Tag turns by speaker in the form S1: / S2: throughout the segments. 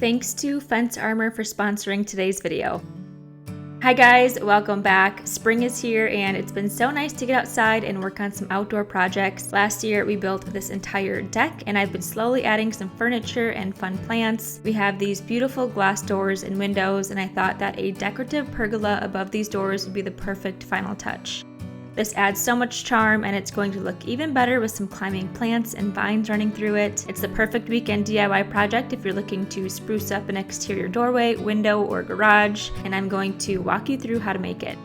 S1: Thanks to Fence Armor for sponsoring today's video. Hi guys, welcome back. Spring is here and it's been so nice to get outside and work on some outdoor projects. Last year we built this entire deck and I've been slowly adding some furniture and fun plants. We have these beautiful glass doors and windows and I thought that a decorative pergola above these doors would be the perfect final touch. This adds so much charm and it's going to look even better with some climbing plants and vines running through it. It's the perfect weekend DIY project if you're looking to spruce up an exterior doorway, window, or garage, and I'm going to walk you through how to make it.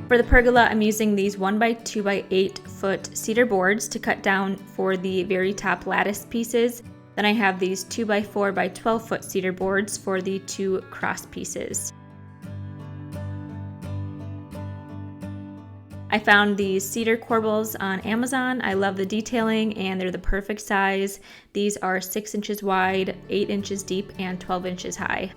S1: For the pergola, I'm using these 1x2 by 8 foot cedar boards to cut down for the very top lattice pieces. Then I have these 2x4 by 12 foot cedar boards for the 2 cross pieces. I found these cedar corbels on Amazon. I love the detailing and they're the perfect size. These are 6 inches wide, 8 inches deep, and 12 inches high.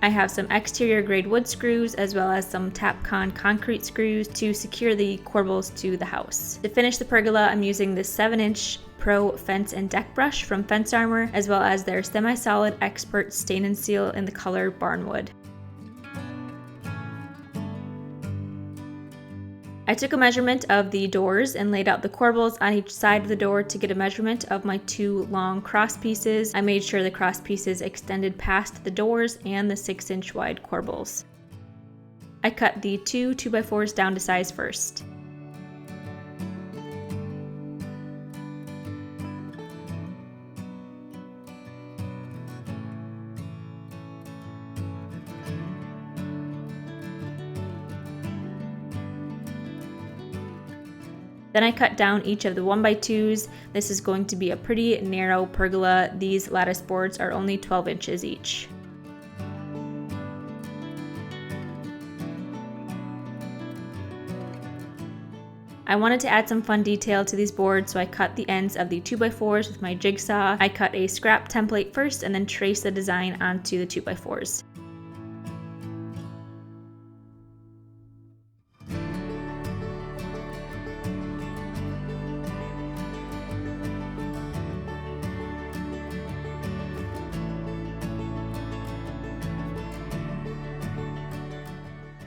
S1: I have some exterior grade wood screws as well as some Tapcon concrete screws to secure the corbels to the house. To finish the pergola, I'm using this 7-inch Pro Fence and Deck brush from Fence Armor, as well as their semi-solid Expert Stain and Seal in the color Barnwood. I took a measurement of the doors and laid out the corbels on each side of the door to get a measurement of my 2 long cross pieces. I made sure the cross pieces extended past the doors and the 6-inch wide corbels. I cut the 2 2x4s down to size first. Then I cut down each of the 1x2s. This is going to be a pretty narrow pergola. These lattice boards are only 12 inches each. I wanted to add some fun detail to these boards, so I cut the ends of the 2x4s with my jigsaw. I cut a scrap template first and then traced the design onto the 2x4s.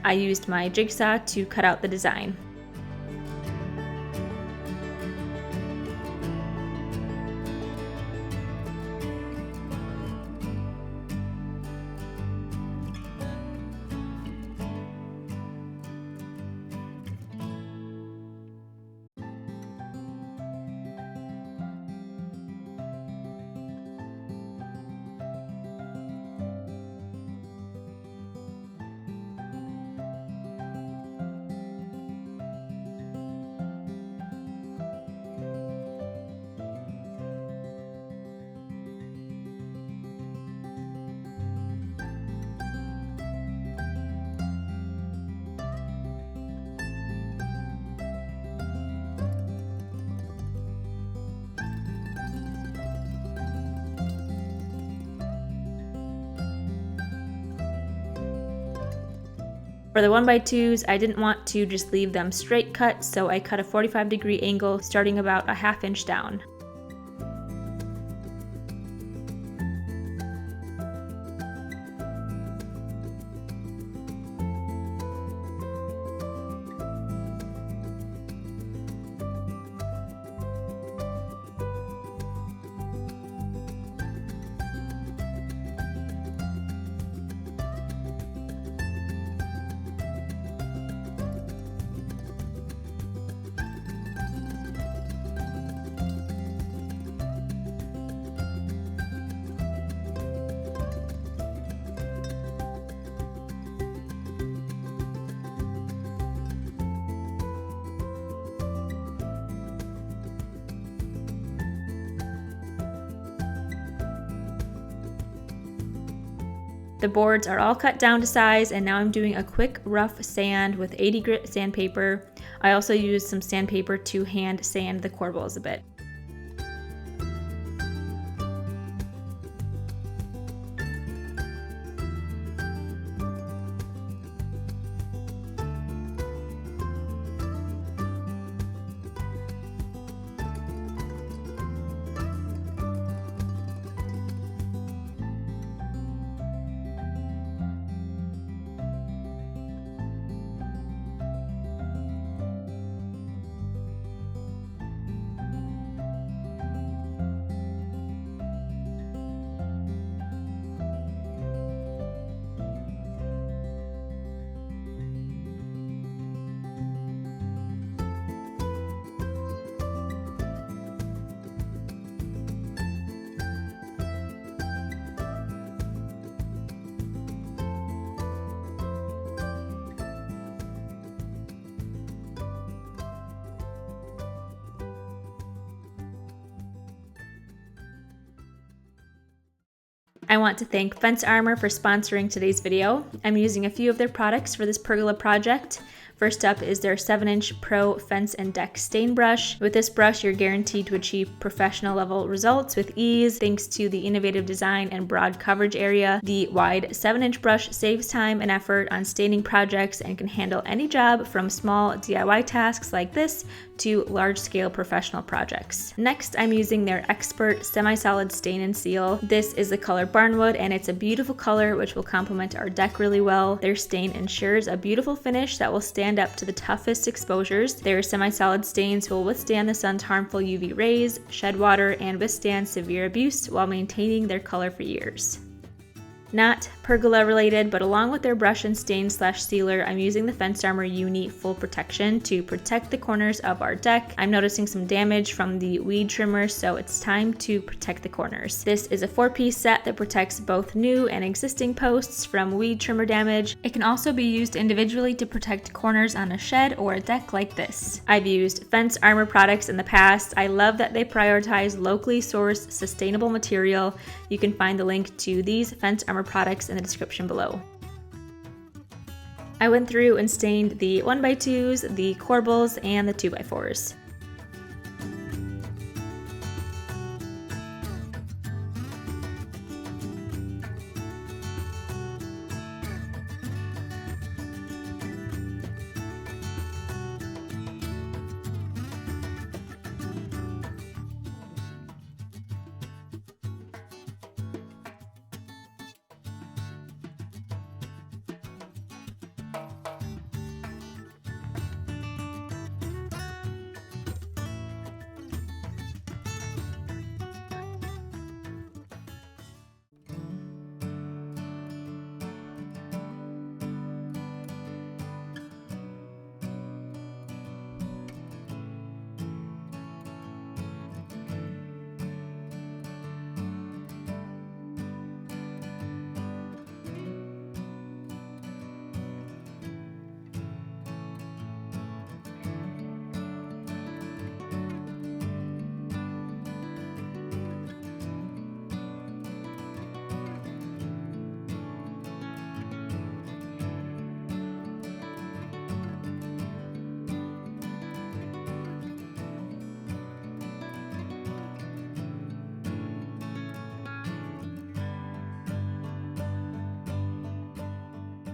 S1: I used my jigsaw to cut out the design. For the 1x2s, I didn't want to just leave them straight cut, so I cut a 45-degree angle starting about a ½ inch down. The boards are all cut down to size, and now I'm doing a quick rough sand with 80 grit sandpaper. I also used some sandpaper to hand sand the corbels a bit. I want to thank Fence Armor for sponsoring today's video. I'm using a few of their products for this pergola project. First up is their 7-inch Pro Fence and Deck Stain Brush. With this brush, you're guaranteed to achieve professional level results with ease thanks to the innovative design and broad coverage area. The wide 7-inch brush saves time and effort on staining projects and can handle any job from small DIY tasks like this to large-scale professional projects. Next, I'm using their Expert Semi-Solid Stain and Seal. This is the color Barnwood, and it's a beautiful color which will complement our deck really well. Their stain ensures a beautiful finish that will stand up to the toughest exposures. Their semi-solid stains will withstand the sun's harmful UV rays, shed water, and withstand severe abuse while maintaining their color for years. Not pergola related, but along with their brush and stain sealer, I'm using the Fence Armor Uni Full Protection to protect the corners of our deck. I'm noticing some damage from the weed trimmer, so it's time to protect the corners. This is a 4-piece set that protects both new and existing posts from weed trimmer damage. It can also be used individually to protect corners on a shed or a deck like this. I've used Fence Armor products in the past. I love that they prioritize locally sourced, sustainable material. You can find the link to these Fence Armor products in the description below. I went through and stained the 1x2s, the corbels, and the 2x4s.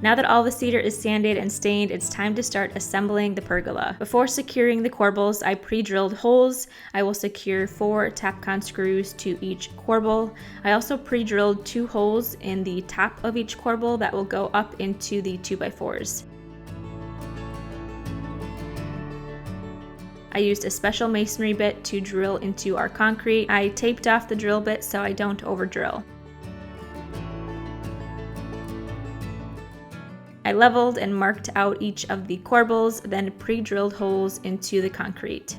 S1: Now that all the cedar is sanded and stained, it's time to start assembling the pergola. Before securing the corbels, I pre-drilled holes. I will secure 4 Tapcon screws to each corbel. I also pre-drilled 2 holes in the top of each corbel that will go up into the 2x4s. I used a special masonry bit to drill into our concrete. I taped off the drill bit so I don't over drill. I leveled and marked out each of the corbels, then pre-drilled holes into the concrete.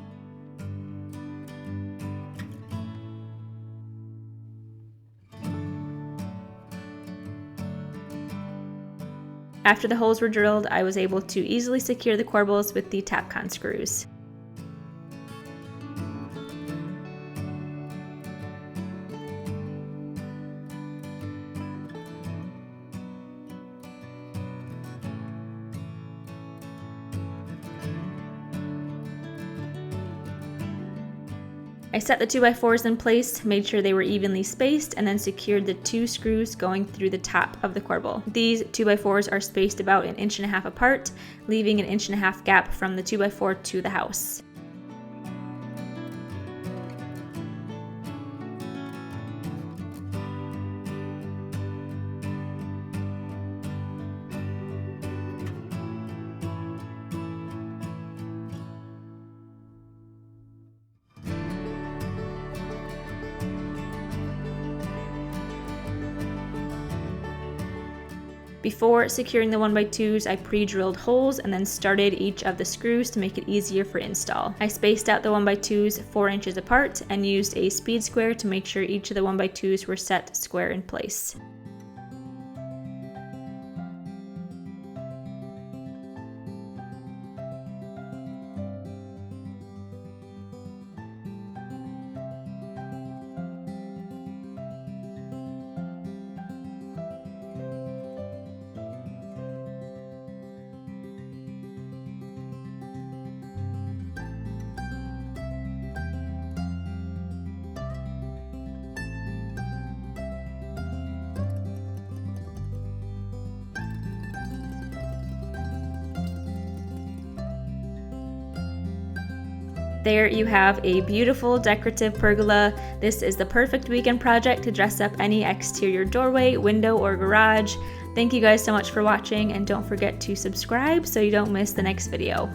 S1: After the holes were drilled, I was able to easily secure the corbels with the Tapcon screws. I set the 2x4s in place, made sure they were evenly spaced, and then secured the 2 screws going through the top of the corbel. These 2x4s are spaced about 1.5 inches apart, leaving 1.5 inches gap from the 2x4 to the house. Before securing the 1x2s, I pre-drilled holes and then started each of the screws to make it easier for install. I spaced out the 1x2s 4 inches apart and used a speed square to make sure each of the 1x2s were set square in place. There you have a beautiful decorative pergola. This is the perfect weekend project to dress up any exterior doorway, window, or garage. Thank you guys so much for watching, and don't forget to subscribe so you don't miss the next video.